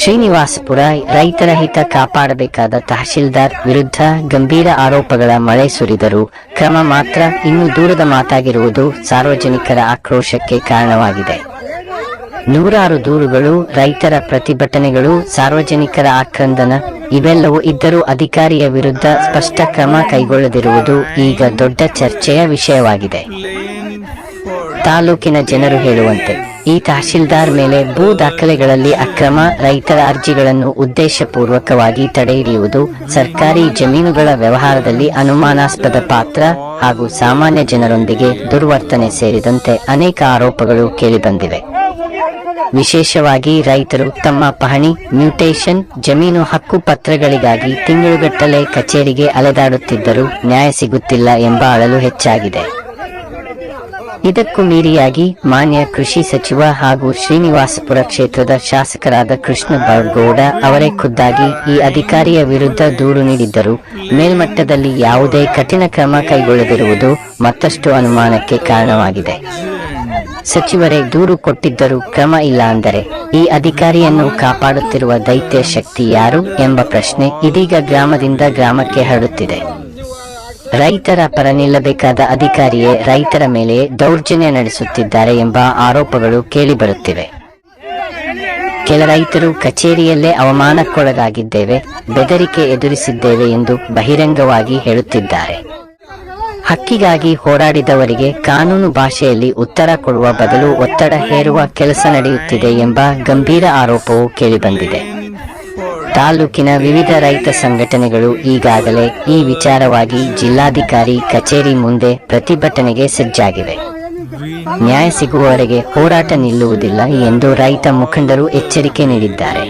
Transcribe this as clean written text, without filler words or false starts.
ಶ್ರೀನಿವಾಸಪುರ ರೈತರ ಹಿತ ಕಾಪಾಡಬೇಕಾದ ತಹಶೀಲ್ದಾರ್ ವಿರುದ್ಧ ಗಂಭೀರ ಆರೋಪಗಳ ಮಳೆ ಸುರಿದರೂ ಕ್ರಮ ಮಾತ್ರ ಇನ್ನೂ ದೂರದ ಮಾತಾಗಿರುವುದು ಸಾರ್ವಜನಿಕರ ಆಕ್ರೋಶಕ್ಕೆ ಕಾರಣವಾಗಿದೆ. ನೂರಾರು ದೂರುಗಳು, ರೈತರ ಪ್ರತಿಭಟನೆಗಳು, ಸಾರ್ವಜನಿಕರ ಆಕ್ರಂದನ ಇವೆಲ್ಲವೂ ಇದ್ದರೂ ಅಧಿಕಾರಿಯ ವಿರುದ್ಧ ಸ್ಪಷ್ಟ ಕ್ರಮ ಕೈಗೊಳ್ಳದಿರುವುದು ಈಗ ದೊಡ್ಡ ಚರ್ಚೆಯ ವಿಷಯವಾಗಿದೆ. ತಾಲೂಕಿನ ಜನರು ಹೇಳುವಂತೆ ಈ ತಹಶೀಲ್ದಾರ್ ಮೇಲೆ ಭೂ ದಾಖಲೆಗಳಲ್ಲಿ ಅಕ್ರಮ, ರೈತರ ಅರ್ಜಿಗಳನ್ನು ಉದ್ದೇಶಪೂರ್ವಕವಾಗಿ ತಡೆಹಿಡಿಯುವುದು, ಸರ್ಕಾರಿ ಜಮೀನುಗಳ ವ್ಯವಹಾರದಲ್ಲಿ ಅನುಮಾನಾಸ್ಪದ ಪಾತ್ರ ಹಾಗೂ ಸಾಮಾನ್ಯ ಜನರೊಂದಿಗೆ ದುರ್ವರ್ತನೆ ಸೇರಿದಂತೆ ಅನೇಕ ಆರೋಪಗಳು ಕೇಳಿಬಂದಿವೆ. ವಿಶೇಷವಾಗಿ ರೈತರು ತಮ್ಮ ಪಹಣಿ, ಮ್ಯೂಟೇಷನ್, ಜಮೀನು ಹಕ್ಕು ಪತ್ರಗಳಿಗಾಗಿ ತಿಂಗಳುಗಟ್ಟಲೆ ಕಚೇರಿಗೆ ಅಲೆದಾಡುತ್ತಿದ್ದರೂ ನ್ಯಾಯ ಸಿಗುತ್ತಿಲ್ಲ ಎಂಬ ಅಳಲು ಹೆಚ್ಚಾಗಿದೆ. ಇದಕ್ಕೂ ಮೀರಿಯಾಗಿ ಮಾನ್ಯ ಕೃಷಿ ಸಚಿವ ಹಾಗೂ ಶ್ರೀನಿವಾಸಪುರ ಕ್ಷೇತ್ರದ ಶಾಸಕರಾದ ಕೃಷ್ಣ ಬೈರೇಗೌಡ ಅವರೇ ಖುದ್ದಾಗಿ ಈ ಅಧಿಕಾರಿಯ ವಿರುದ್ಧ ದೂರು ನೀಡಿದ್ದರೂ ಮೇಲ್ಮಟ್ಟದಲ್ಲಿ ಯಾವುದೇ ಕಠಿಣ ಕ್ರಮ ಕೈಗೊಳ್ಳದಿರುವುದು ಮತ್ತಷ್ಟು ಅನುಮಾನಕ್ಕೆ ಕಾರಣವಾಗಿದೆ. ಸಚಿವರೇ ದೂರು ಕೊಟ್ಟಿದ್ದರೂ ಕ್ರಮ ಇಲ್ಲ ಅಂದರೆ ಈ ಅಧಿಕಾರಿಯನ್ನು ಕಾಪಾಡುತ್ತಿರುವ ದೈತ್ಯ ಶಕ್ತಿ ಯಾರು ಎಂಬ ಪ್ರಶ್ನೆ ಇದೀಗ ಗ್ರಾಮದಿಂದ ಗ್ರಾಮಕ್ಕೆ ಹರಡುತ್ತಿದೆ. ರೈತರ ಪರ ನಿಲ್ಲಬೇಕಾದ ಅಧಿಕಾರಿಯೇ ರೈತರ ಮೇಲೆ ದೌರ್ಜನ್ಯ ನಡೆಸುತ್ತಿದ್ದಾರೆ ಎಂಬ ಆರೋಪಗಳು ಕೇಳಿಬರುತ್ತಿವೆ. ಕೆಲ ರೈತರು ಕಚೇರಿಯಲ್ಲೇ ಅವಮಾನಕ್ಕೊಳಗಾಗಿದ್ದೇವೆ, ಬೆದರಿಕೆ ಎದುರಿಸಿದ್ದೇವೆ ಎಂದು ಬಹಿರಂಗವಾಗಿ ಹೇಳುತ್ತಿದ್ದಾರೆ. ಹಕ್ಕಿಗಾಗಿ ಹೋರಾಡಿದವರಿಗೆ ಕಾನೂನು ಭಾಷೆಯಲ್ಲಿ ಉತ್ತರ ಕೊಡುವ ಬದಲು ಒತ್ತಡ ಹೇರುವ ಕೆಲಸ ನಡೆಯುತ್ತಿದೆ ಎಂಬ ಗಂಭೀರ ಆರೋಪವು ಕೇಳಿಬಂದಿದೆ. ತಾಲೂಕಿನ ವಿವಿಧ ರೈತ ಸಂಘಟನೆಗಳು ಈಗಾಗಲೇ ಈ ವಿಚಾರವಾಗಿ ಜಿಲ್ಲಾಧಿಕಾರಿ ಕಚೇರಿ ಮುಂದೆ ಪ್ರತಿಭಟನೆಗೆ ಸಜ್ಜಾಗಿವೆ. ನ್ಯಾಯ ಸಿಗುವವರೆಗೆ ಹೋರಾಟ ನಿಲ್ಲುವುದಿಲ್ಲ ಎಂದು ರೈತ ಮುಖಂಡರು ಎಚ್ಚರಿಕೆ ನೀಡಿದ್ದಾರೆ.